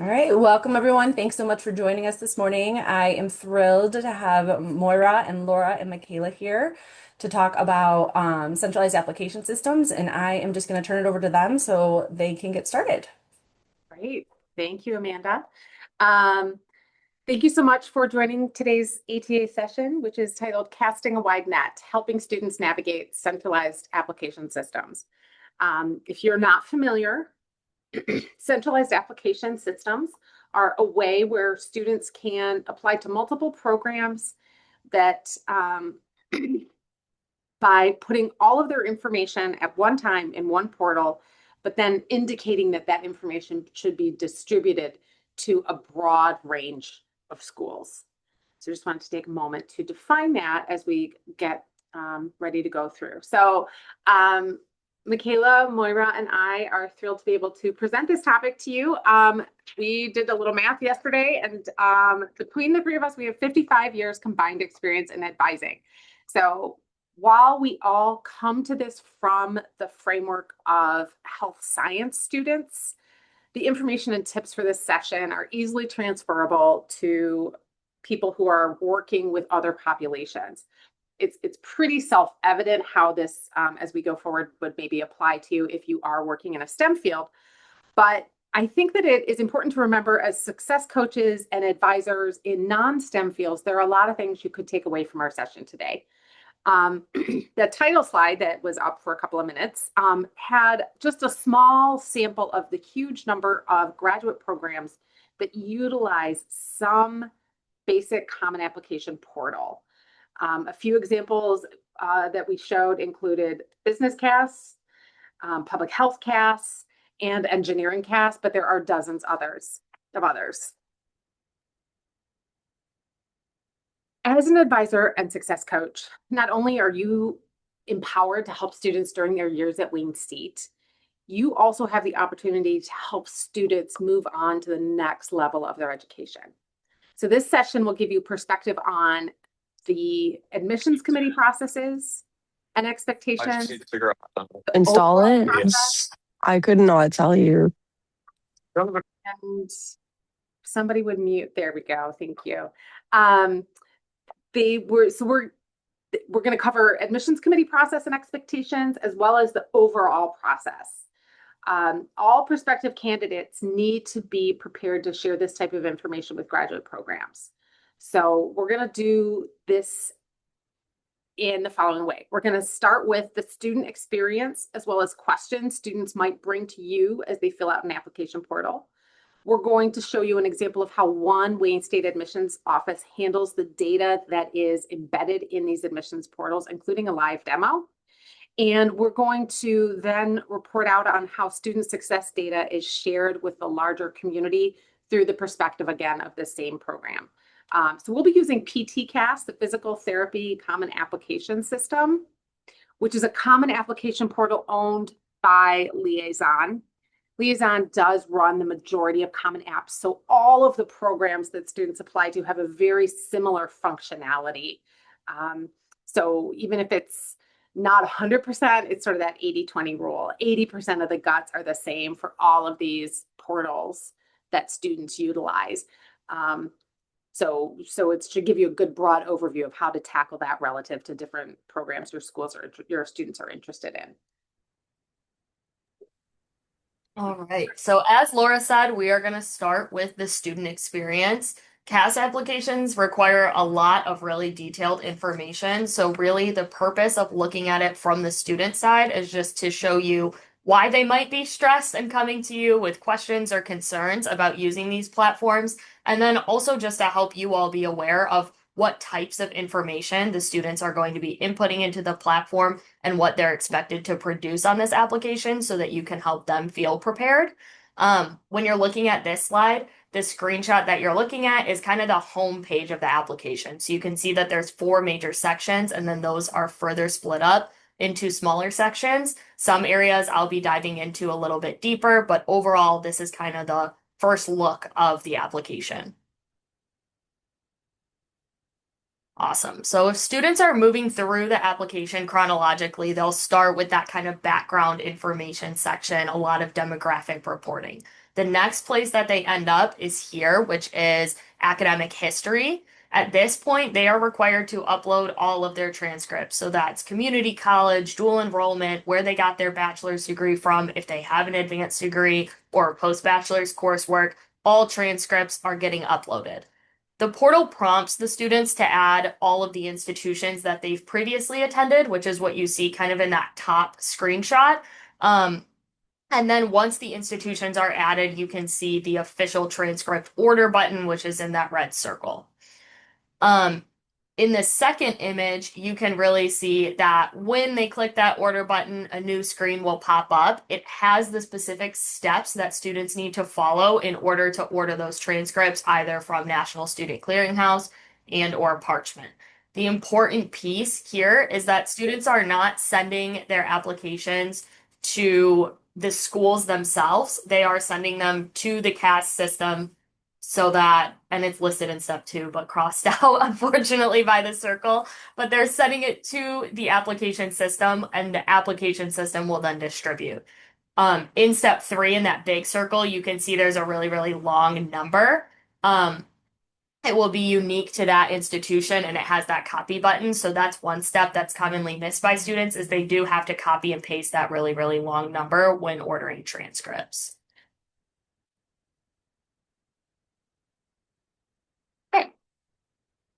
All right, welcome everyone. Thanks so much for joining us this morning. I am thrilled to have Moira and Laura and Micala here to talk about centralized application systems, and I am just going to turn it over to them so they can get started. Great. Thank you, Amanda. Um, Thank you so much for joining today's ATA session, which is titled Casting a Wide Net, Helping Students Navigate Centralized Application Systems. If you're not familiar, centralized application systems are a way where students can apply to multiple programs that by putting all of their information at one time in one portal, but then indicating that that information should be distributed to a broad range of schools. So just wanted to take a moment to define that as we get ready to go through. So Micala, Moira, and I are thrilled to be able to present this topic to you. We did a little math yesterday, and between the three of us, we have 55 years combined experience in advising. So while we all come to this from the framework of health science students, the information and tips for this session are easily transferable to people who are working with other populations. It's pretty self-evident how this, as we go forward, would maybe apply to you if you are working in a STEM field. But I think that it is important to remember as success coaches and advisors in non-STEM fields, there are a lot of things you could take away from our session today. The title slide that was up for a couple of minutes had just a small sample of the huge number of graduate programs that utilize some basic common application portal. A few examples that we showed included business CAS, public health CAS, and engineering CAS, but there are dozens of others. As an advisor and success coach, not only are you empowered to help students during their years at Wayne State, you also have the opportunity to help students move on to the next level of their education. So this session will give you perspective on the admissions committee processes and I expectations. just need to figure out how to Install it. Yes. I could not tell you. And somebody would mute. There we go. Thank you. We're going to cover admissions committee process and expectations, as well as the overall process. All prospective candidates need to be prepared to share this type of information with graduate programs. So we're going to do this in the following way. We're going to start with the student experience, as well as questions students might bring to you as they fill out an application portal. We're going to show you an example of how one Wayne State admissions office handles the data that is embedded in these admissions portals, including a live demo. And we're going to then report out on how student success data is shared with the larger community through the perspective, again, of the same program. So we'll be using PTCAS, the Physical Therapy Common Application System, which is a common application portal owned by Liaison. Liaison does run the majority of common apps. So all of the programs that students apply to have a very similar functionality. So even if it's not 100%, it's sort of that 80-20 rule. 80% of the guts are the same for all of these portals that students utilize. So it should give you a good broad overview of how to tackle that relative to different programs your schools or your students are interested in. All right. So as Laura said, we are going to start with the student experience. CAS applications require a lot of really detailed information. So really the purpose of looking at it from the student side is just to show you why they might be stressed and coming to you with questions or concerns about using these platforms. And then also just to help you all be aware of what types of information the students are going to be inputting into the platform and what they're expected to produce on this application so that you can help them feel prepared. When you're looking at this slide, the screenshot that you're looking at is kind of the home page of the application. So you can see that there's 4 major sections, and then those are further split up into smaller sections. Some areas I'll be diving into a little bit deeper, but overall, this is kind of the first look of the application. Awesome. So if students are moving through the application chronologically, they'll start with that kind of background information section, a lot of demographic reporting. The next place that they end up is here, which is academic history. At this point, they are required to upload all of their transcripts. So that's community college, dual enrollment, where they got their bachelor's degree from, if they have an advanced degree or post-bachelor's coursework, all transcripts are getting uploaded. The portal prompts the students to add all of the institutions that they've previously attended, which is what you see kind of in that top screenshot. Um, and then once the institutions are added, you can see the official transcript order button, which is in that red circle. Um, in the second image, you can really see that when they click that order button, a new screen will pop up. It has the specific steps that students need to follow in order to order those transcripts, either from National Student Clearinghouse and or Parchment. The important piece here is that students are not sending their applications to the schools themselves. They are sending them to the CAS system so that, and it's listed in step 2, but crossed out, unfortunately, by the circle. But they're sending it to the application system, and the application system will then distribute. In step 3, in that big circle, you can see there's a really, really long number. It will be unique to that institution, and it has that copy button. So that's one step that's commonly missed by students, is they do have to copy and paste that really, really long number when ordering transcripts. Okay.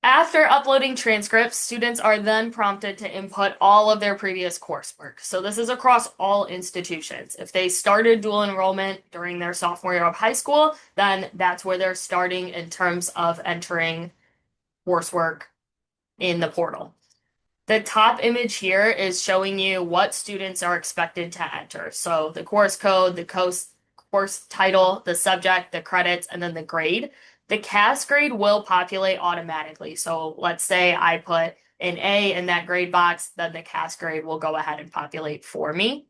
After uploading transcripts, students are then prompted to input all of their previous coursework. So this is across all institutions. If they started dual enrollment during their sophomore year of high school, then that's where they're starting in terms of entering coursework in the portal. The top image here is showing you what students are expected to enter. So the course code, the course title, the subject, the credits, and then the grade. The CAS grade will populate automatically. So let's say I put an A in that grade box, then the CAS grade will go ahead and populate for me.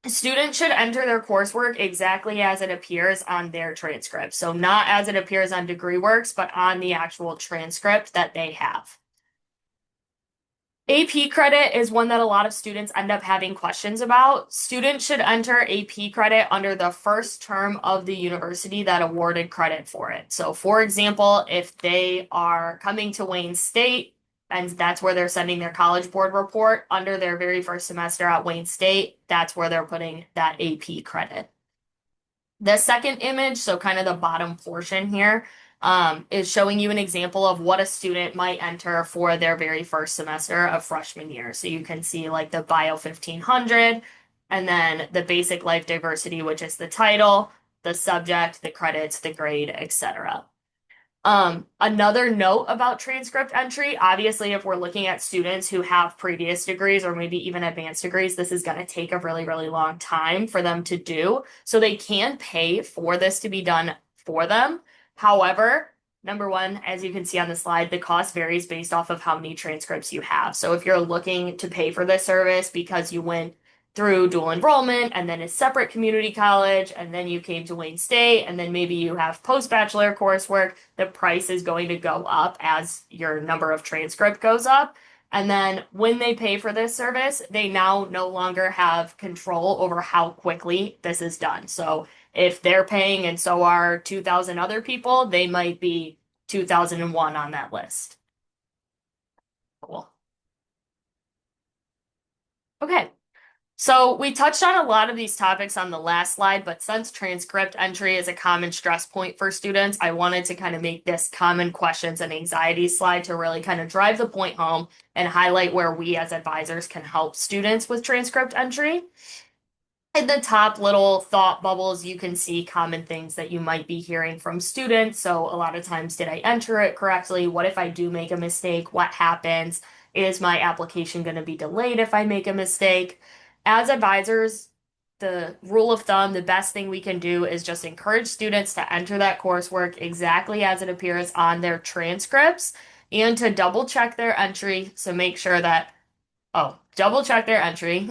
Students should enter their coursework exactly as it appears on their transcript. So not as it appears on DegreeWorks, but on the actual transcript that they have. AP credit is one that a lot of students end up having questions about. Students should enter AP credit under the first term of the university that awarded credit for it. So for example, if they are coming to Wayne State, and that's where they're sending their College Board report under their very first semester at Wayne State, that's where they're putting that AP credit. The second image, so kind of the bottom portion here, is showing you an example of what a student might enter for their very first semester of freshman year. So you can see like the Bio 1500, and then the Basic Life Diversity, which is the title, the subject, the credits, the grade, etc. Another note about transcript entry, obviously, if we're looking at students who have previous degrees or maybe even advanced degrees, this is going to take a really, really long time for them to do. So they can pay for this to be done for them. However, number one, as you can see on the slide, the cost varies based off of how many transcripts you have. So if you're looking to pay for this service because you went through dual enrollment and then a separate community college, and then you came to Wayne State, and then maybe you have post-bachelor coursework, the price is going to go up as your number of transcript goes up. And then when they pay for this service, they now no longer have control over how quickly this is done. So if they're paying and so are 2,000 other people, they might be 2001 on that list. Cool. Okay. So we touched on a lot of these topics on the last slide, but since transcript entry is a common stress point for students, I wanted to kind of make this common questions and anxieties slide to really kind of drive the point home and highlight where we as advisors can help students with transcript entry. In the top little thought bubbles, you can see common things that you might be hearing from students. So a lot of times, did I enter it correctly? What if I do make a mistake? What happens? Is my application going to be delayed if I make a mistake? As advisors, the rule of thumb, the best thing we can do is just encourage students to enter that coursework exactly as it appears on their transcripts and to double check their entry. So make sure that double check their entry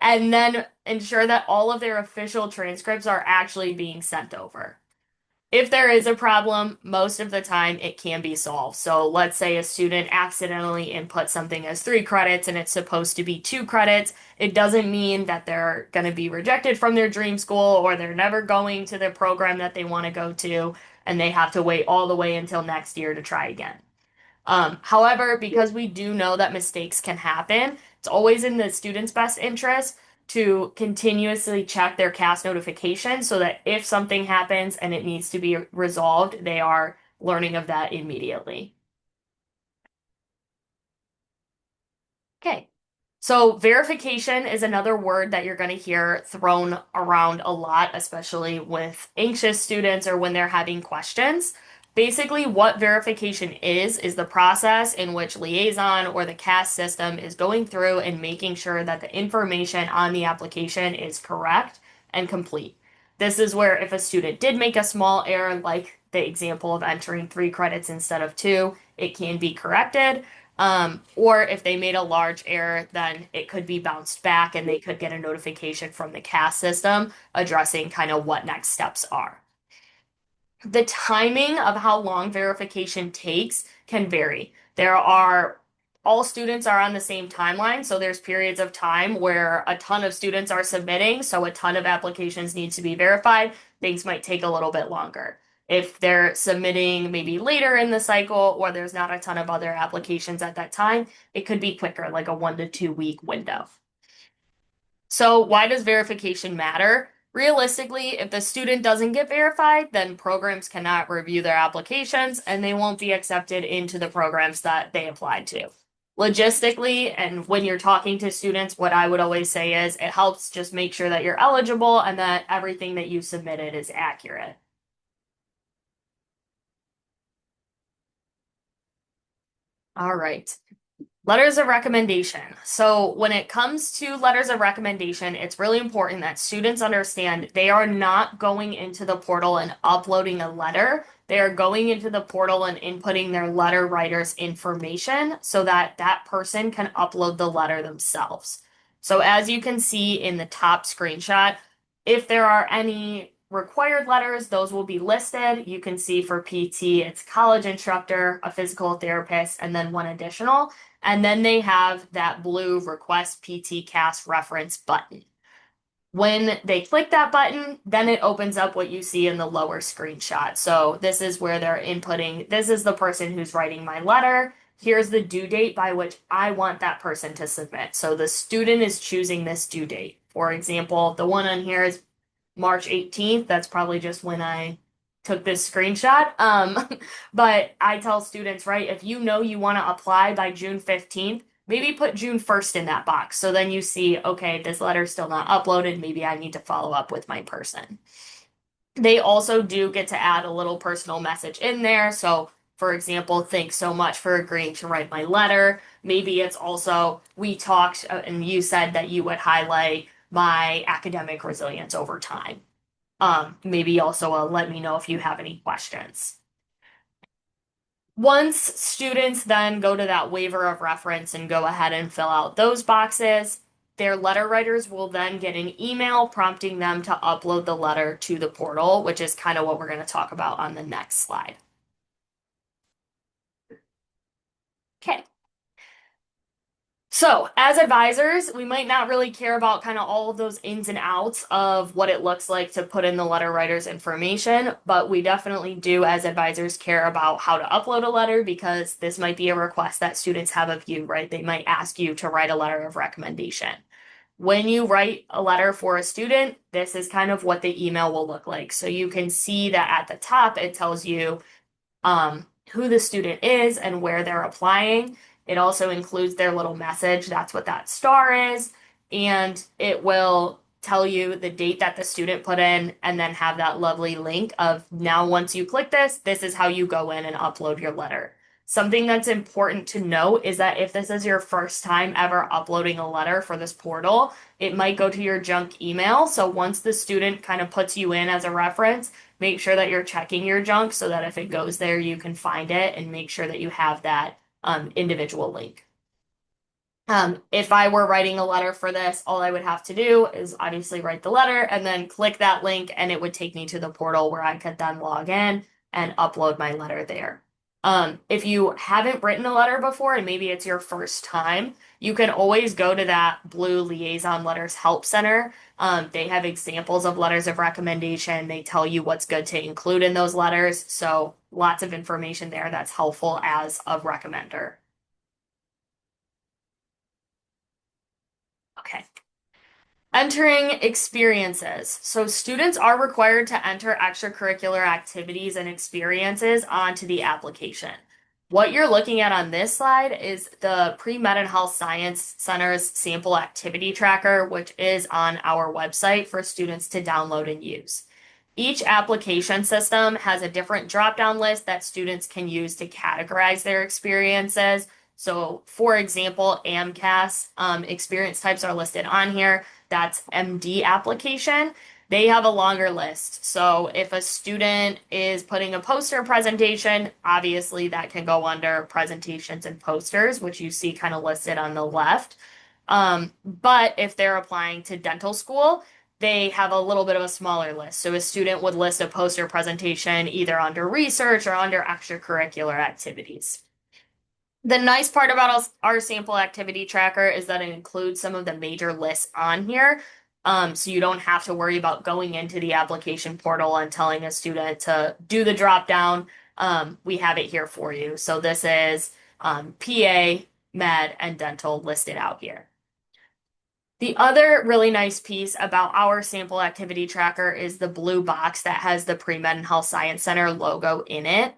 and then ensure that all of their official transcripts are actually being sent over. If there is a problem, most of the time it can be solved. So let's say a student accidentally inputs something as 3 credits and it's supposed to be 2 credits. It doesn't mean that they're going to be rejected from their dream school or they're never going to the program that they want to go to and they have to wait all the way until next year to try again. However, because we do know that mistakes can happen, it's always in the student's best interest to continuously check their CAS notification so that if something happens and it needs to be resolved, they are learning of that immediately. Okay. So verification is another word that you're going to hear thrown around a lot, especially with anxious students or when they're having questions. Basically, what verification is the process in which liaison or the CAS system is going through and making sure that the information on the application is correct and complete. This is where if a student did make a small error, like the example of entering 3 credits instead of 2, it can be corrected. Or if they made a large error, then it could be bounced back and they could get a notification from the CAS system addressing kind of what next steps are. The timing of how long verification takes can vary. All students are on the same timeline, so there's periods of time where a ton of students are submitting, so a ton of applications need to be verified. Things might take a little bit longer. If they're submitting maybe later in the cycle or there's not a ton of other applications at that time, it could be quicker, like a 1 to 2 week window. So why does verification matter? Realistically, if the student doesn't get verified, then programs cannot review their applications and they won't be accepted into the programs that they applied to. Logistically, and when you're talking to students, what I would always say is it helps just make sure that you're eligible and that everything that you submitted is accurate. All right. Letters of recommendation. So when it comes to letters of recommendation, it's really important that students understand they are not going into the portal and uploading a letter. They are going into the portal and inputting their letter writer's information so that that person can upload the letter themselves. So as you can see in the top screenshot, if there are any required letters, those will be listed. You can see for PT, it's college instructor, a physical therapist, and then one additional. And then they have that blue request PT CAS reference button. When they click that button, then it opens up what you see in the lower screenshot. So this is where they're inputting, this is the person who's writing my letter. Here's the due date by which I want that person to submit. So the student is choosing this due date. For example, the one on here is March 18th. That's probably just when I took this screenshot. But I tell students, right, if you know you want to apply by June 15th, maybe put June 1st in that box. So then you see, okay, this letter's still not uploaded. Maybe I need to follow up with my person. They also do get to add a little personal message in there. So, for example, thanks so much for agreeing to write my letter. Maybe it's also, we talked and you said that you would highlight my academic resilience over time. Maybe also let me know if you have any questions. Once students then go to that waiver of reference and go ahead and fill out those boxes, their letter writers will then get an email prompting them to upload the letter to the portal, which is kind of what we're going to talk about on the next slide. Okay. So, as advisors, we might not really care about kind of all of those ins and outs of what it looks like to put in the letter writer's information, but we definitely do, as advisors, care about how to upload a letter because this might be a request that students have of you, right? They might ask you to write a letter of recommendation. When you write a letter for a student, this is kind of what the email will look like. So you can see that at the top, it tells you who the student is and where they're applying. It also includes their little message. That's what that star is. And it will tell you the date that the student put in and then have that lovely link of now once you click this, this is how you go in and upload your letter. Something that's important to note is that if this is your first time ever uploading a letter for this portal, it might go to your junk email. So once the student kind of puts you in as a reference, make sure that you're checking your junk so that if it goes there, you can find it and make sure that you have that individual link. If I were writing a letter for this, all I would have to do is obviously write the letter and then click that link, and it would take me to the portal where I could then log in and upload my letter there. If you haven't written a letter before and maybe it's your first time, you can always go to that blue Liaison Letters Help Center. They have examples of letters of recommendation. They tell you what's good to include in those letters. So lots of information there that's helpful as a recommender. Okay. Entering experiences. So students are required to enter extracurricular activities and experiences onto the application. What you're looking at on this slide is the Pre-Med and Health Science Center's sample activity tracker, which is on our website for students to download and use. Each application system has a different drop-down list that students can use to categorize their experiences. So, for example, AMCAS experience types are listed on here. That's MD application. They have a longer list. So, if a student is putting a poster presentation, obviously that can go under presentations and posters, which you see kind of listed on the left. But if they're applying to dental school, they have a little bit of a smaller list. So a student would list a poster presentation either under research or under extracurricular activities. The nice part about our sample activity tracker is that it includes some of the major lists on here. So you don't have to worry about going into the application portal and telling a student to do the drop down. We have it here for you. So this is PA, med, and dental listed out here. The other really nice piece about our sample activity tracker is the blue box that has the Pre-Med and Health Science Center logo in it.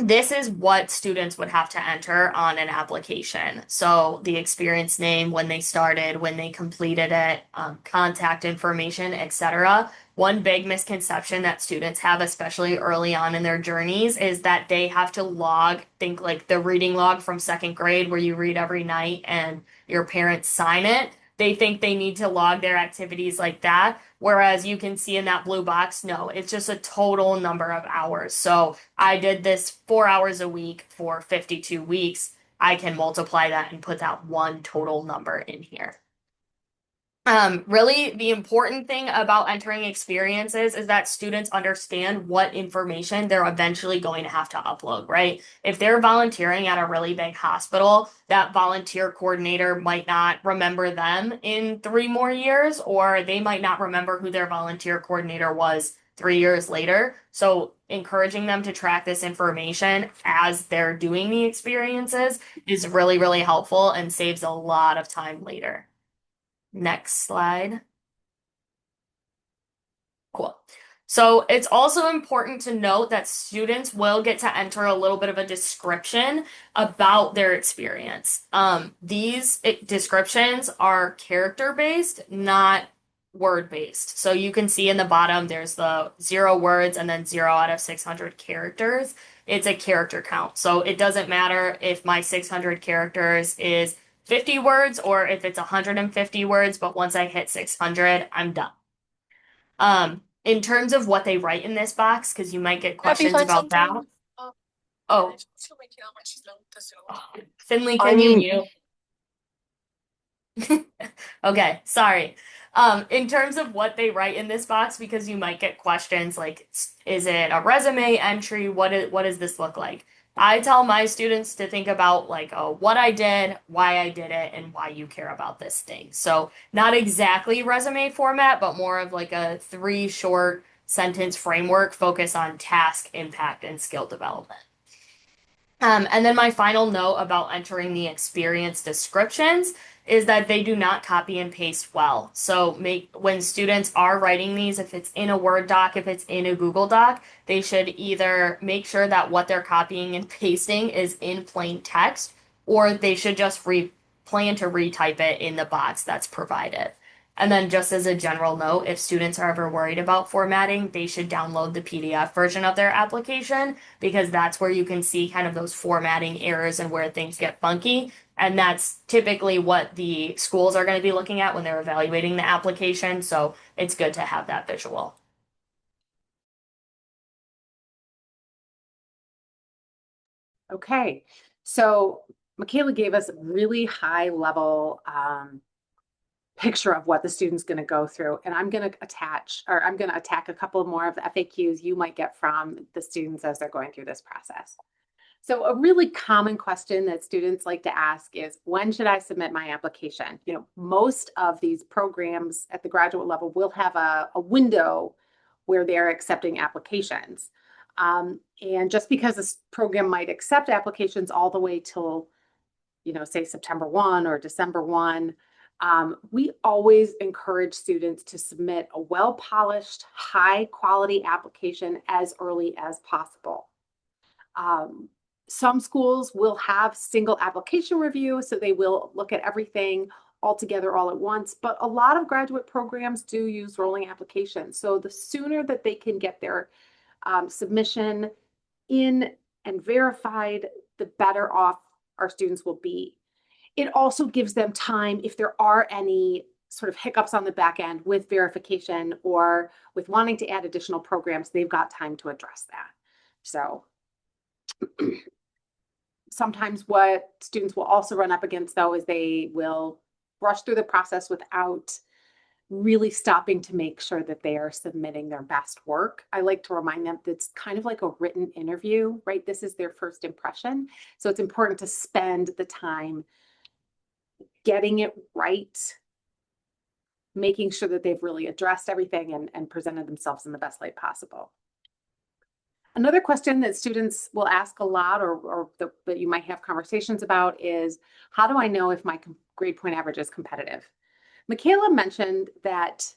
This is what students would have to enter on an application. So the experience name, when they started, when they completed it, contact information, etc. One big misconception that students have, especially early on in their journeys, is that they have to log, think like the reading log from second grade where you read every night and your parents sign it. They think they need to log their activities like that. Whereas you can see in that blue box, no, it's just a total number of hours. So I did this 4 hours a week for 52 weeks. I can multiply that and put that one total number in here. Really, the important thing about entering experiences is that students understand what information they're eventually going to have to upload, right? If they're volunteering at a really big hospital, that volunteer coordinator might not remember them in 3 more years, or they might not remember who their volunteer coordinator was 3 years later. So encouraging them to track this information as they're doing the experiences is really, really helpful and saves a lot of time later. Next slide. Cool. So it's also important to note that students will get to enter a little bit of a description about their experience. These descriptions are character-based, not word-based. So you can see in the bottom, there's the 0 words and then 0 out of 600 characters. It's a character count. So it doesn't matter if my 600 characters is 50 words or if it's 150 words, but once I hit 600, I'm done. In terms of what they write in this box, because you might get questions about that. Oh, Finley, can you mute? Okay, sorry. In terms of what they write in this box, because you might get questions like, is it a resume entry? What does this look like? I tell my students to think about like what I did, why I did it, and why you care about this thing. So not exactly resume format, but more of like a 3 short sentence framework focused on task, impact, and skill development. And then my final note about entering the experience descriptions is that they do not copy and paste well. So when students are writing these, if it's in a Word doc, if it's in a Google Doc, they should either make sure that what they're copying and pasting is in plain text, or they should just plan to retype it in the box that's provided. And then just as a general note, if students are ever worried about formatting, they should download the PDF version of their application because that's where you can see kind of those formatting errors and where things get funky. And that's typically what the schools are going to be looking at when they're evaluating the application. So it's good to have that visual. Okay, so Micala gave us a really high level picture of what the student's going to go through. And I'm going to attack a couple more of the FAQs you might get from the students as they're going through this process. So a really common question that students like to ask is, when should I submit my application? You know, most of these programs at the graduate level will have a window where they're accepting applications. And just because this program might accept applications all the way till, you know, say September 1 or December 1, we always encourage students to submit a well-polished, high-quality application as early as possible. Some schools will have single application review, so they will look at everything all together all at once, but a lot of graduate programs do use rolling applications. So the sooner that they can get their submission in and verified, the better off our students will be. It also gives them time if there are any sort of hiccups on the back end with verification or with wanting to add additional programs, they've got time to address that. So sometimes what students will also run up against, though, is they will rush through the process without really stopping to make sure that they are submitting their best work. I like to remind them that it's kind of like a written interview, right? This is their first impression. So it's important to spend the time getting it right, making sure that they've really addressed everything and presented themselves in the best light possible. Another question that students will ask a lot that you might have conversations about is, how do I know if my grade point average is competitive? Micala mentioned that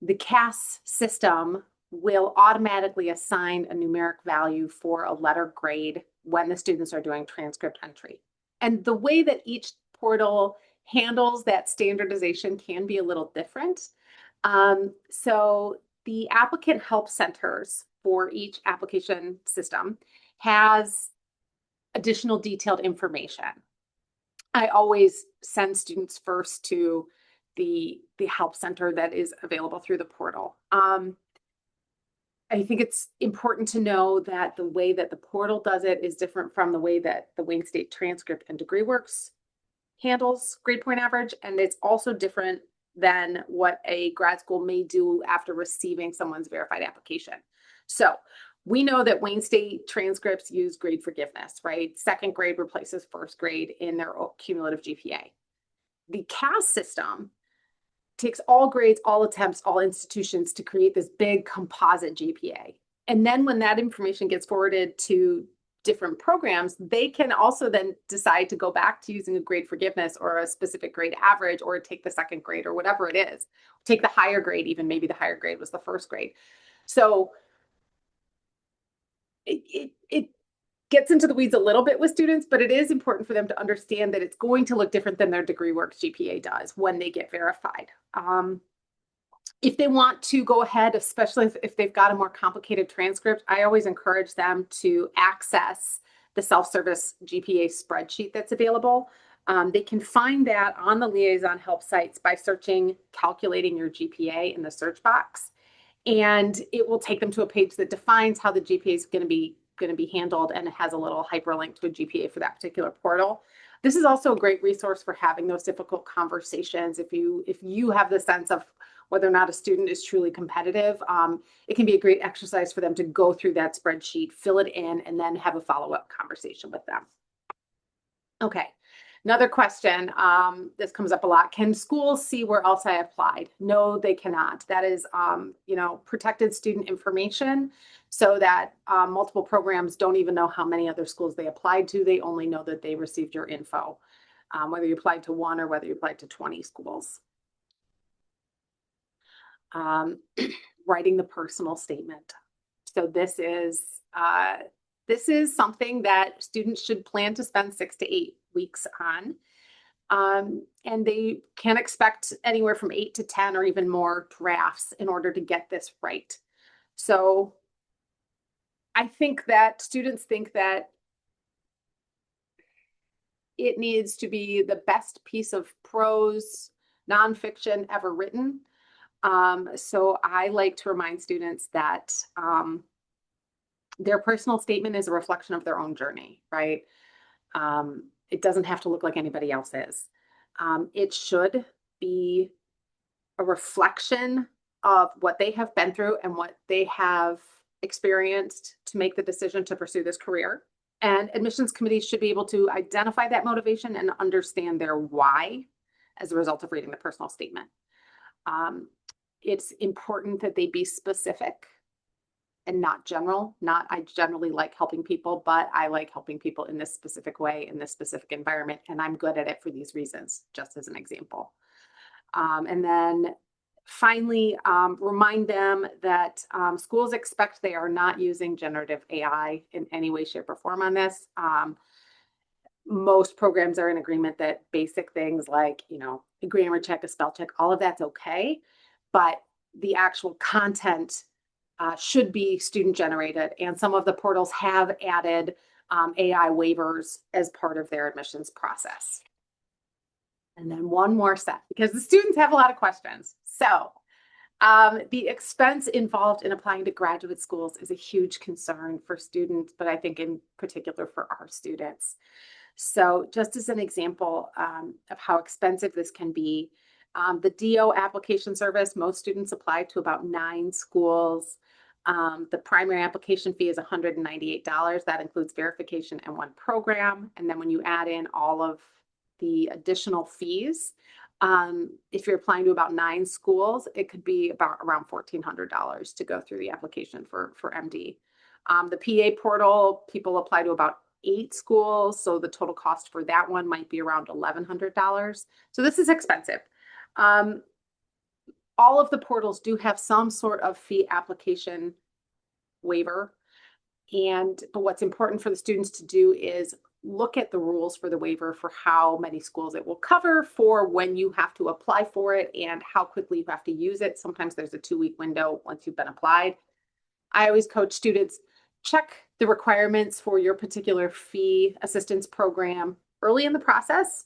the CAS system will automatically assign a numeric value for a letter grade when the students are doing transcript entry. And the way that each portal handles that standardization can be a little different. So the applicant help centers for each application system has additional detailed information. I always send students first to the help center that is available through the portal. I think it's important to know that the way that the portal does it is different from the way that the Wayne State Transcript and DegreeWorks handles grade point average, and it's also different than what a grad school may do after receiving someone's verified application. So we know that Wayne State transcripts use grade forgiveness, right? Second grade replaces first grade in their cumulative GPA. The CAS system takes all grades, all attempts, all institutions to create this big composite GPA. And then when that information gets forwarded to different programs, they can also then decide to go back to using a grade forgiveness or a specific grade average, or take the second grade or whatever it is. Take the higher grade, even maybe the higher grade was the first grade. So it gets into the weeds a little bit with students, but it is important for them to understand that it's going to look different than their DegreeWorks GPA does when they get verified. If they want to go ahead, especially if they've got a more complicated transcript, I always encourage them to access the self-service GPA spreadsheet that's available. They can find that on the Liaison Help sites by searching calculating your GPA in the search box. And it will take them to a page that defines how the GPA is going to be handled, and it has a little hyperlink to a GPA for that particular portal. This is also a great resource for having those difficult conversations. If you have the sense of whether or not a student is truly competitive, it can be a great exercise for them to go through that spreadsheet, fill it in, and then have a follow-up conversation with them. Okay, another question, this comes up a lot. Can schools see where else I applied? No, they cannot. That is, protected student information, so that multiple programs don't even know how many other schools they applied to. They only know that they received your info, whether you applied to one or whether you applied to 20 schools. Writing the personal statement. So this is something that students should plan to spend 6 to 8 weeks on. And they can expect anywhere from 8 to 10 or even more drafts in order to get this right. So I think that students think that it needs to be the best piece of prose nonfiction ever written. So I like to remind students that their personal statement is a reflection of their own journey, right? It doesn't have to look like anybody else's. It should be a reflection of what they have been through and what they have experienced to make the decision to pursue this career. And admissions committees should be able to identify that motivation and understand their why as a result of reading the personal statement. It's important that they be specific and not general. Not, I generally like helping people, but I like helping people in this specific way, in this specific environment, and I'm good at it for these reasons, just as an example. And then finally, remind them that schools expect they are not using generative AI in any way, shape, or form on this. Most programs are in agreement that basic things like, a grammar check, a spell check, all of that's okay, but the actual content should be student generated. And some of the portals have added AI waivers as part of their admissions process. And then one more set, because the students have a lot of questions. So the expense involved in applying to graduate schools is a huge concern for students, but I think in particular for our students. So just as an example of how expensive this can be, the DO application service, most students apply to about 9 schools. The primary application fee is $198. That includes verification and 1 program. And then when you add in all of the additional fees, if you're applying to about 9 schools, it could be about around $1,400 to go through the application for MD. The PA portal, people apply to about 8 schools, so the total cost for that one might be around $1,100. So this is expensive. All of the portals do have some sort of fee application waiver. But what's important for the students to do is look at the rules for the waiver for how many schools it will cover, for when you have to apply for it, and how quickly you have to use it. Sometimes there's a 2-week window once you've been applied. I always coach students, check the requirements for your particular fee assistance program early in the process,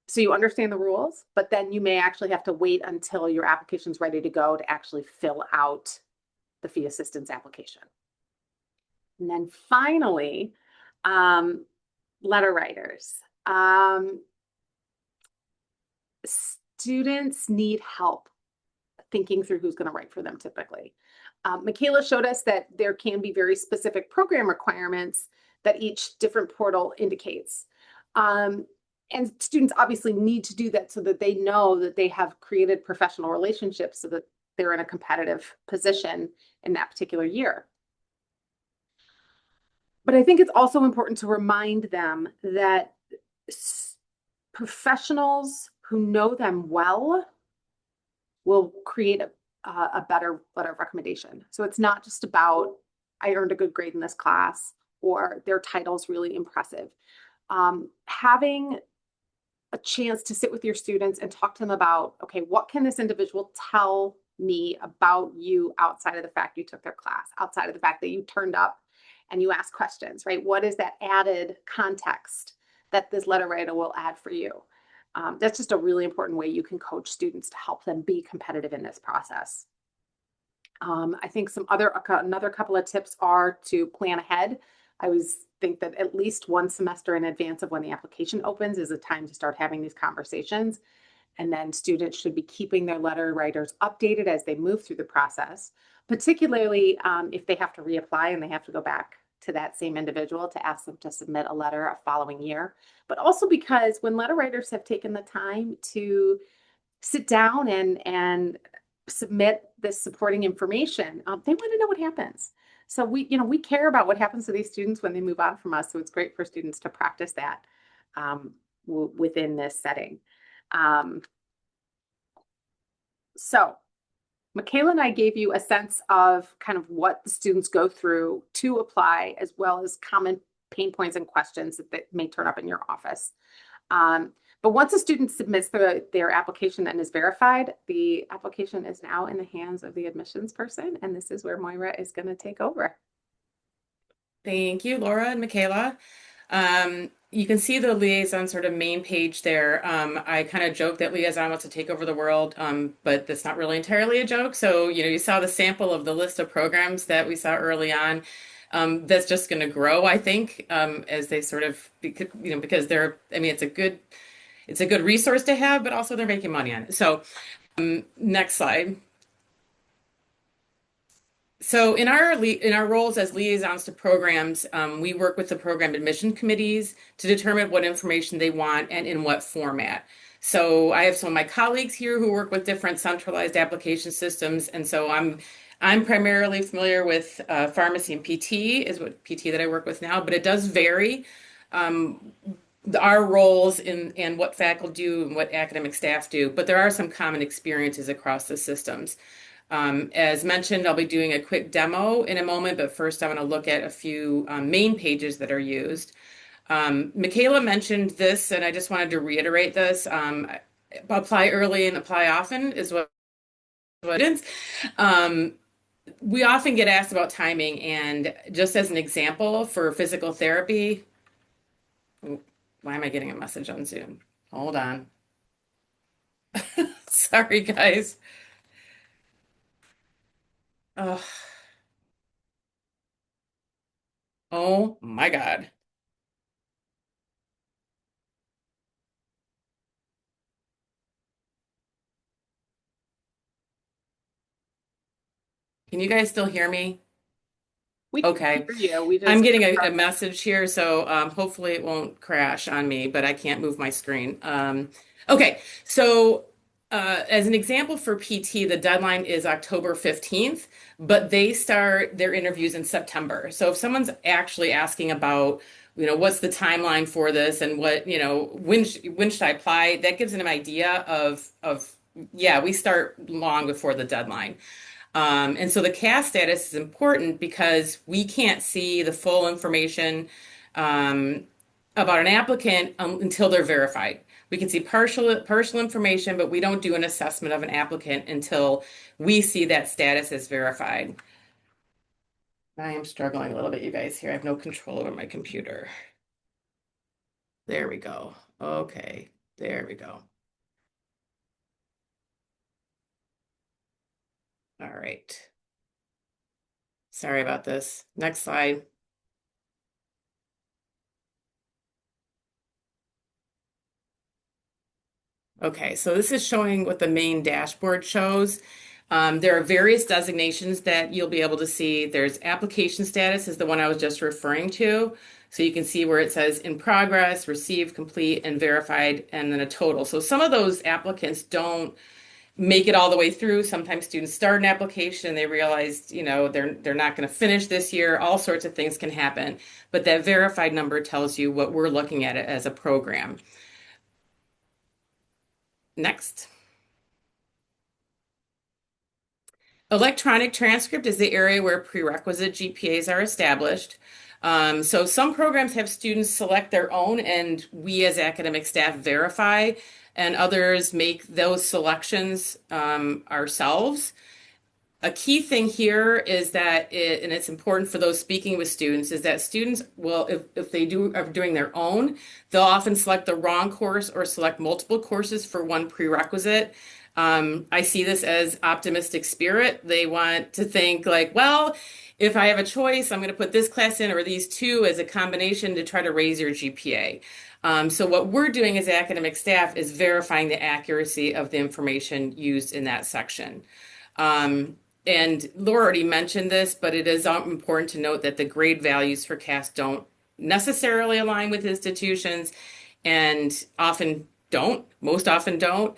so you understand the rules, but then you may actually have to wait until your application's ready to go to actually fill out the fee assistance application. And then finally, letter writers. Students need help thinking through who's going to write for them typically. Micala showed us that there can be very specific program requirements that each different portal indicates. And students obviously need to do that so that they know that they have created professional relationships so that they're in a competitive position in that particular year. But I think it's also important to remind them that professionals who know them well will create a better letter of recommendation. So it's not just about, I earned a good grade in this class, or their title's really impressive. Having a chance to sit with your students and talk to them about, okay, what can this individual tell me about you outside of the fact you took their class, outside of the fact that you turned up and you asked questions, right? What is that added context that this letter writer will add for you? That's just a really important way you can coach students to help them be competitive in this process. I think another couple of tips are to plan ahead. I always think that at least 1 semester in advance of when the application opens is a time to start having these conversations. And then students should be keeping their letter writers updated as they move through the process, particularly if they have to reapply and they have to go back to that same individual to ask them to submit a letter a following year. But also because when letter writers have taken the time to sit down and submit this supporting information, they want to know what happens. So we care about what happens to these students when they move on from us. So it's great for students to practice that within this setting. So Micala and I gave you a sense of kind of what the students go through to apply, as well as common pain points and questions that may turn up in your office. But once a student submits their application and is verified, the application is now in the hands of the admissions person, and this is where Moira is going to take over. Thank you, Laura and Micala. You can see the liaison sort of main page there. I kind of joke that liaison wants to take over the world, but that's not really entirely a joke. So, you saw the sample of the list of programs that we saw early on. That's just going to grow, I think, as they sort of, because they're, I mean, it's a good resource to have, but also they're making money on it. So, next slide. So in our roles as liaisons to programs, we work with the program admission committees to determine what information they want and in what format. So I have some of my colleagues here who work with different centralized application systems, and so I'm primarily familiar with pharmacy and PT is what PT that I work with now, but it does vary. Um, our roles in and what faculty do and what academic staff do, but there are some common experiences across the systems. As mentioned, I'll be doing a quick demo in a moment, but first I want to look at a few main pages that are used. Micala mentioned this, and I just wanted to reiterate this. Apply early and apply often is what it is. Um, we often get asked about timing, and just as an example for physical therapy, why am I getting a message on Zoom? Hold on. Sorry, guys. Oh, oh my God. Can you guys still hear me? We can Okay. hear you. We I'm just getting a message here, so hopefully it won't crash on me, but I can't move my screen. Okay, so as an example for PT, the deadline is October 15th, but they start their interviews in September. So if someone's actually asking about, what's the timeline for this and what, when should I apply, that gives them an idea of yeah, we start long before the deadline. And so the cast status is important because we can't see the full information um, about an applicant until they're verified. We can see partial information, but we don't do an assessment of an applicant until we see that status as verified. I am struggling a little bit, you guys, here. I have no control over my computer. There we go. Okay, there we go. All right. Sorry about this. Next slide. Okay, so this is showing what the main dashboard shows. There are various designations that you'll be able to see. There's application status is the one I was just referring to. So you can see where it says in progress, received, complete, and verified, and then a total. So some of those applicants don't make it all the way through. Sometimes students start an application and they realize, they're not going to finish this year. All sorts of things can happen. But that verified number tells you what we're looking at it as a program. Next. Electronic transcript is the area where prerequisite GPAs are established. So some programs have students select their own, and we as academic staff verify, and others make those selections ourselves. A key thing here is that and it's important for those speaking with students, is that students will, if they are doing their own, they'll often select the wrong course or select multiple courses for one prerequisite. I see this as optimistic spirit. They want to think like, well, if I have a choice, I'm going to put this class in or these two as a combination to try to raise your GPA. So what we're doing as academic staff is verifying the accuracy of the information used in that section. And Laura already mentioned this, but it is important to note that the grade values for CAS don't necessarily align with institutions and most often don't.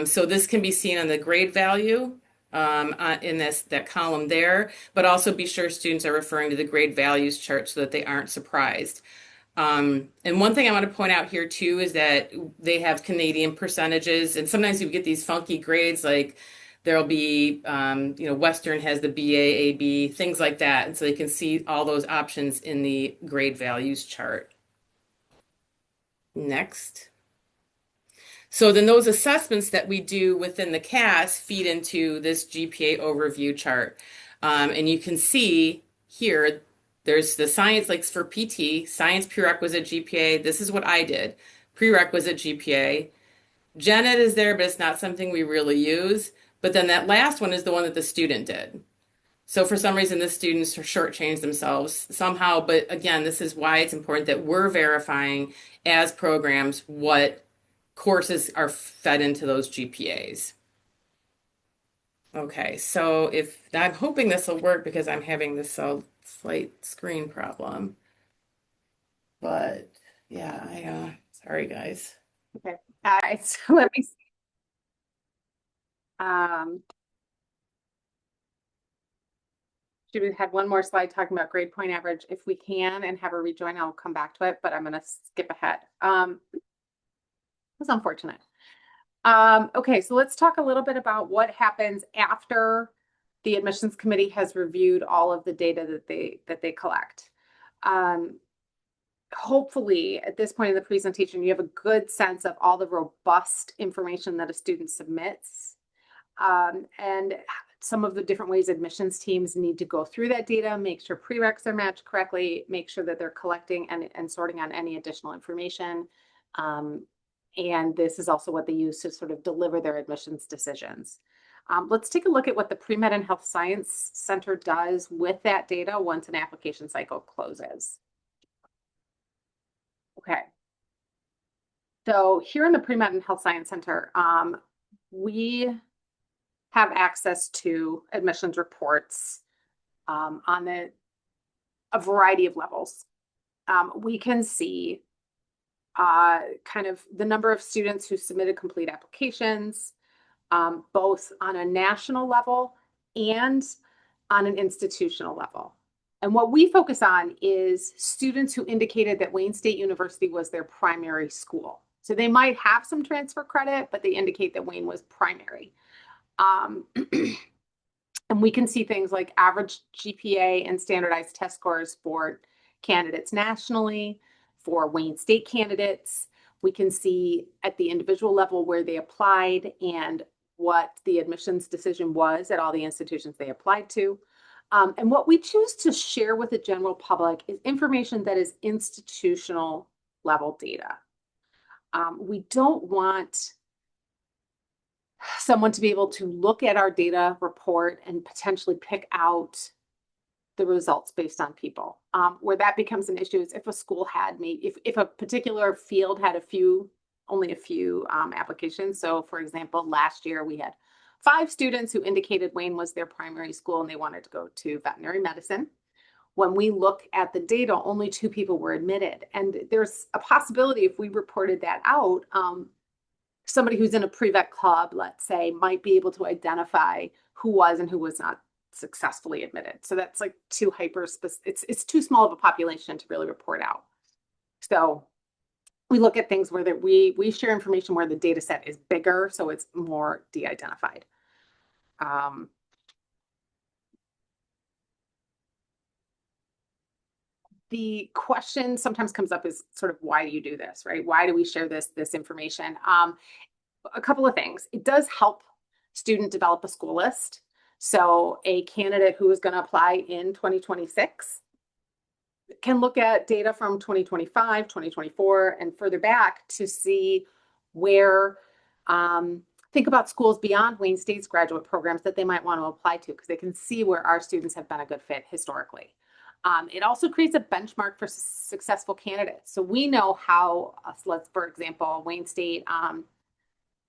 So this can be seen on the grade value in that column there, but also be sure students are referring to the grade values chart so that they aren't surprised. And one thing I want to point out here too is that they have Canadian percentages, and sometimes you get these funky grades like there'll be, Western has the BA, AB, things like that. And so you can see all those options in the grade values chart. Next. So then those assessments that we do within the CAS feed into this GPA overview chart. And you can see here, there's the science, like for PT, science prerequisite GPA. This is what I did. Prerequisite GPA. Gen Ed is there, but it's not something we really use. But then that last one is the one that the student did. So for some reason, the students are shortchanged themselves somehow. But again, this is why it's important that we're verifying as programs what courses are fed into those GPAs. Okay, so if I'm hoping this will work because I'm having this slight screen problem. But yeah, sorry guys. Okay. All right. So let me see. Should we had one more slide talking about grade point average? If we can and have her rejoin, I'll come back to it, but I'm going to skip ahead. It's unfortunate. Okay, so let's talk a little bit about what happens after the admissions committee has reviewed all of the data that they collect. Hopefully, at this point in the presentation, you have a good sense of all the robust information that a student submits, and some of the different ways admissions teams need to go through that data, make sure prereqs are matched correctly, make sure that they're collecting and sorting on any additional information. And this is also what they use to sort of deliver their admissions decisions. Let's take a look at what the Pre-Med and Health Science Center does with that data once an application cycle closes. Okay. So here in the Pre-Med and Health Science Center, we have access to admissions reports on a variety of levels. We can see kind of the number of students who submitted complete applications, both on a national level and on an institutional level. And what we focus on is students who indicated that Wayne State University was their primary school. So they might have some transfer credit, but they indicate that Wayne was primary. And we can see things like average GPA and standardized test scores for candidates nationally, for Wayne State candidates. We can see at the individual level where they applied and what the admissions decision was at all the institutions they applied to. And what we choose to share with the general public is information that is institutional level data. We don't want someone to be able to look at our data report and potentially pick out the results based on people. Where that becomes an issue is if a school had if a particular field had only a few applications. So for example, last year we had 5 students who indicated Wayne was their primary school and they wanted to go to veterinary medicine. When we look at the data, only 2 people were admitted. And there's a possibility if we reported that out, somebody who's in a pre-vet club, let's say, might be able to identify who was and who was not successfully admitted. So that's like too it's too small of a population to really report out. So we look at things where we share information where the data set is bigger, so it's more de-identified. The question sometimes comes up is sort of, why do you do this, right? Why do we share this information? A couple of things. It does help student develop a school list. So a candidate who is going to apply in 2026 can look at data from 2025, 2024, and further back to see where, think about schools beyond Wayne State's graduate programs that they might want to apply to, because they can see where our students have been a good fit historically. It also creates a benchmark for successful candidates. So we know how, for example, Wayne State,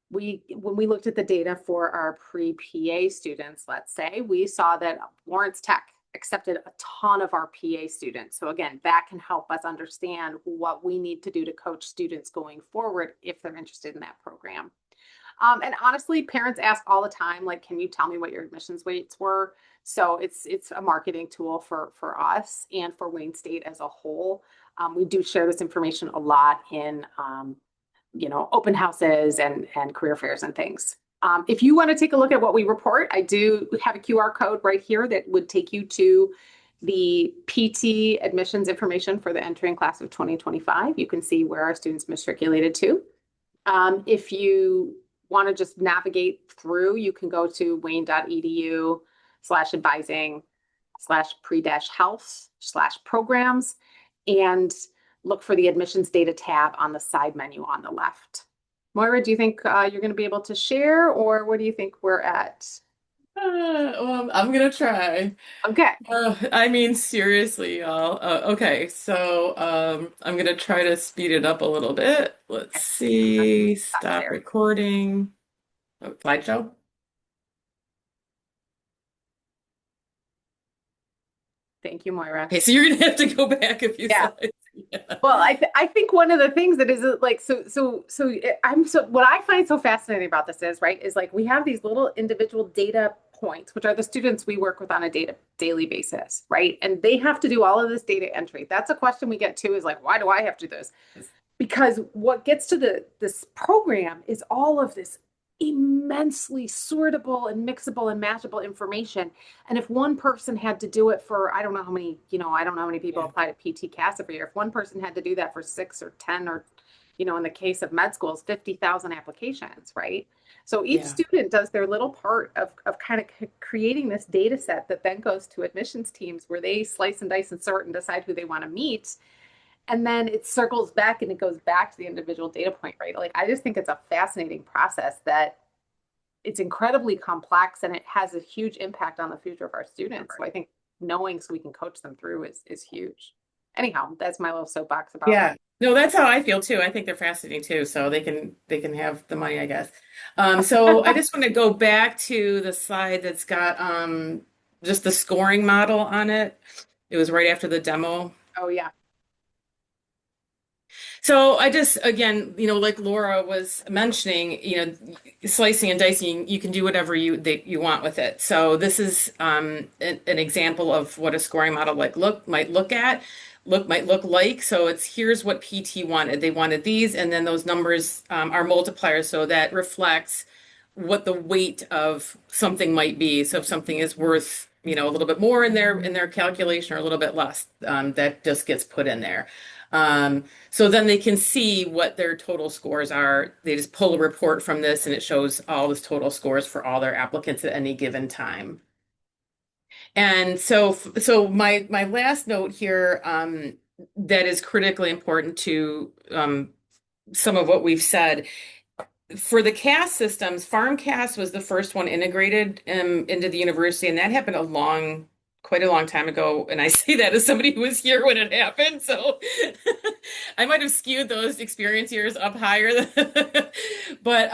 when we looked at the data for our pre-PA students, let's say, we saw that Lawrence Tech accepted a ton of our PA students. So again, that can help us understand what we need to do to coach students going forward if they're interested in that program. And honestly, parents ask all the time, like, can you tell me what your admissions weights were? So it's a marketing tool for us and for Wayne State as a whole. We do share this information a lot in open houses and career fairs and things. If you want to take a look at what we report, I do have a QR code right here that would take you to the PT admissions information for the entering class of 2025. You can see where our students matriculated to. If you want to just navigate through, you can go to wayne.edu/advising/pre-health/programs and look for the admissions data tab on the side menu on the left. Moira, do you think you're going to be able to share, or what do you think we're at? Well, I'm gonna try. Okay. I mean, seriously, y'all. Okay, so I'm gonna try to speed it up a little bit. Let's see. Stop Stop sharing. recording. Oh, slideshow. Thank you, Moira. Okay, so you're gonna have to go back a few Yeah. slides. Yeah. Well, I think one of the things that is like what I find so fascinating about this is right is like we have these little individual data points, which are the students we work with on a daily basis, right? And they have to do all of this data entry. That's a question we get too, is like, why do I have to do this? Because what gets to this program is all of this immensely sortable and mixable and matchable information. And if one person had to do it for, I don't know how many, I don't know how many people Yeah. apply to PT CAS every year. If one person had to do that for 6 or 10 or, in the case of med schools, 50,000 applications, right? So each Yeah. student does their little part of kind of creating this data set that then goes to admissions teams where they slice and dice and sort and decide who they want to meet. And then it circles back and it goes back to the individual data point, right? Like, I just think it's a fascinating process that it's incredibly complex and it has a huge impact on the future of our students. So I think knowing so we can coach them through is huge. Anyhow, that's my little soapbox about Yeah. No, that's how I feel too. I think they're fascinating too. So they can have the money, I guess. So I just want to go back to the slide that's got just the scoring model on it. It was right after the demo. Oh yeah. So I just, again, like Laura was mentioning, slicing and dicing, you can do whatever you want with it. So this is an example of what a scoring model might look like. So it's here's what PT wanted. They wanted these, and then those numbers are multipliers, so that reflects what the weight of something might be. So if something is worth, a little bit more in their calculation or a little bit less, that just gets put in there. So then they can see what their total scores are. They just pull a report from this and it shows all the total scores for all their applicants at any given time. And so my last note here, that is critically important to some of what we've said. For the CAS systems, FarmCAS was the first one integrated into the university, and that happened quite a long time ago. And I say that as somebody who was here when it happened, so I might have skewed those experience years up higher. But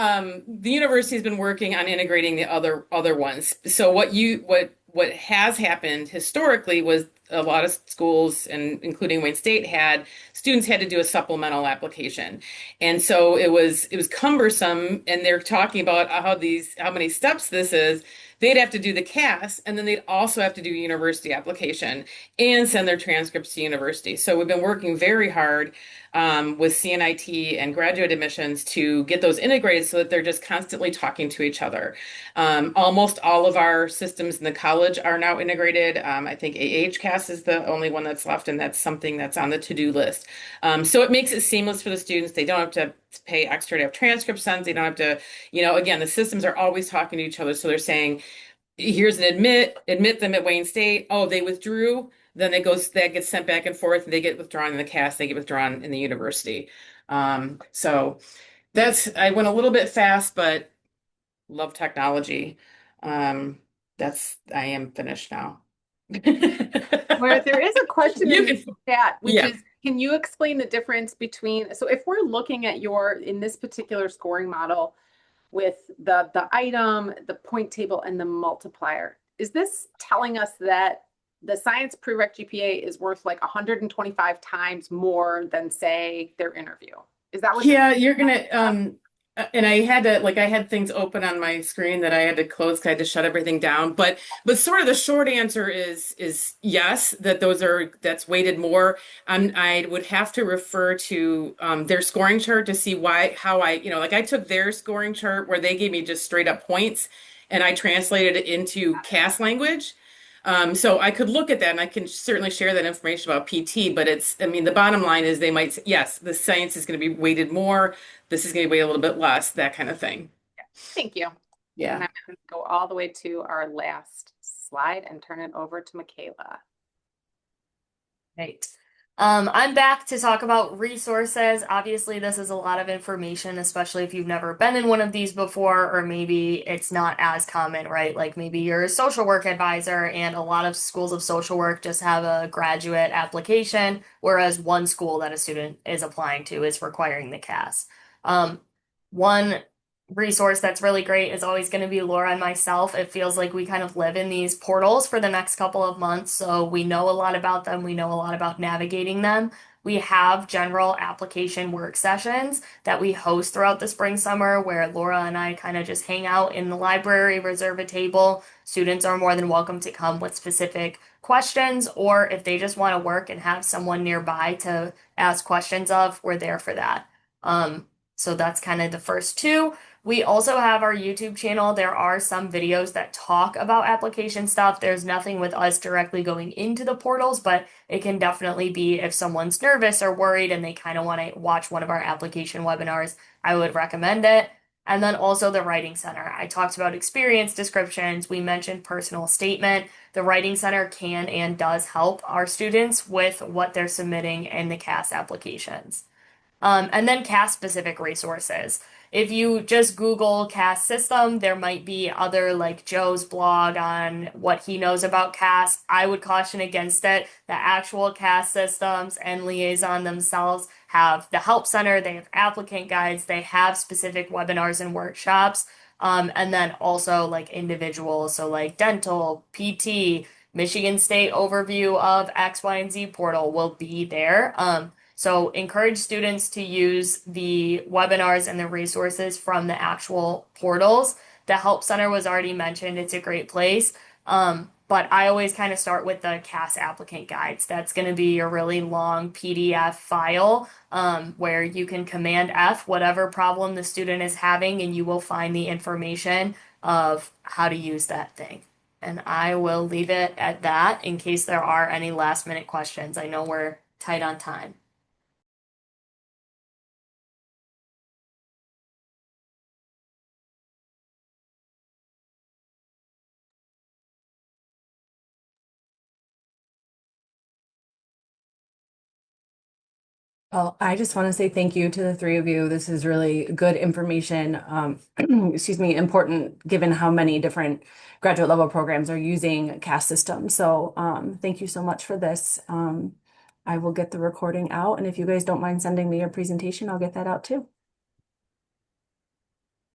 the university has been working on integrating the other ones. So what has happened historically was a lot of schools, and including Wayne State, students had to do a supplemental application. And so it was cumbersome, and they're talking about how many steps this is. They'd have to do the CAS, and then they'd also have to do a university application and send their transcripts to university. So we've been working very hard with CNIT and graduate admissions to get those integrated so that they're just constantly talking to each other. Almost all of our systems in the college are now integrated. I think AHCAS is the only one that's left, and that's something that's on the to-do list. So it makes it seamless for the students. They don't have to pay extra to have transcripts sent. They don't have to, again, the systems are always talking to each other. So they're saying, here's an admit them at Wayne State. Oh, they withdrew. Then that gets sent back and forth, and they get withdrawn in the CAS, they get withdrawn in the university. So I went a little bit fast, but love technology. I am finished now. Where there is a question You in can, the chat, which yeah. is, can you explain the difference between, so if we're looking at in this particular scoring model with the item, the point table, and the multiplier, is this telling us that the science prereq GPA is worth like 125 times more than, say, their interview? Is that what Yeah, you're gonna and I had things open on my screen that I had to close because I had to shut everything down. But sort of the short answer is yes, that's weighted more. I would have to refer to their scoring chart to see how I took their scoring chart where they gave me just straight up points, and I translated it into CAS language. So I could look at that, and I can certainly share that information about PT, but the bottom line is they might say, yes, the science is going to be weighted more. This is going to be a little bit less, that kind of thing. Thank you. Yeah. And I'm going to go all the way to our last slide and turn it over to Micala. Right. I'm back to talk about resources. Obviously, this is a lot of information, especially if you've never been in one of these before, or maybe it's not as common, right? Like maybe you're a social work advisor, and a lot of schools of social work just have a graduate application, whereas one school that a student is applying to is requiring the CAS. One resource that's really great is always going to be Laura and myself. It feels like we kind of live in these portals for the next couple of months, so we know a lot about them. We know a lot about navigating them. We have general application work sessions that we host throughout the spring, summer, where Laura and I kind of just hang out in the library, reserve a table. Students are more than welcome to come with specific questions, or if they just want to work and have someone nearby to ask questions of, we're there for that. So that's kind of the first two. We also have our YouTube channel. There are some videos that talk about application stuff. There's nothing with us directly going into the portals, but it can definitely be if someone's nervous or worried and they kind of want to watch one of our application webinars, I would recommend it. And then also the Writing Center. I talked about experience descriptions. We mentioned personal statement. The Writing Center can and does help our students with what they're submitting in the CAS applications. And then CAS specific resources. If you just Google CAS system, there might be other like Joe's blog on what he knows about CAS. I would caution against it. The actual CAS systems and liaison themselves have the help center, they have applicant guides, they have specific webinars and workshops. And then also like individual, so like dental, PT, Michigan State overview of X, Y, and Z portal will be there. So encourage students to use the webinars and the resources from the actual portals. The Help Center was already mentioned. It's a great place. But I always kind of start with the CAS applicant guides. That's going to be a really long PDF file where you can Command F whatever problem the student is having, and you will find the information of how to use that thing. And I will leave it at that in case there are any last minute questions. I know we're tight on time. Well, I just want to say thank you to the three of you. This is really good information. Excuse me, important given how many different graduate level programs are using CAS systems. So thank you so much for this. I will get the recording out, and if you guys don't mind sending me your presentation, I'll get that out too.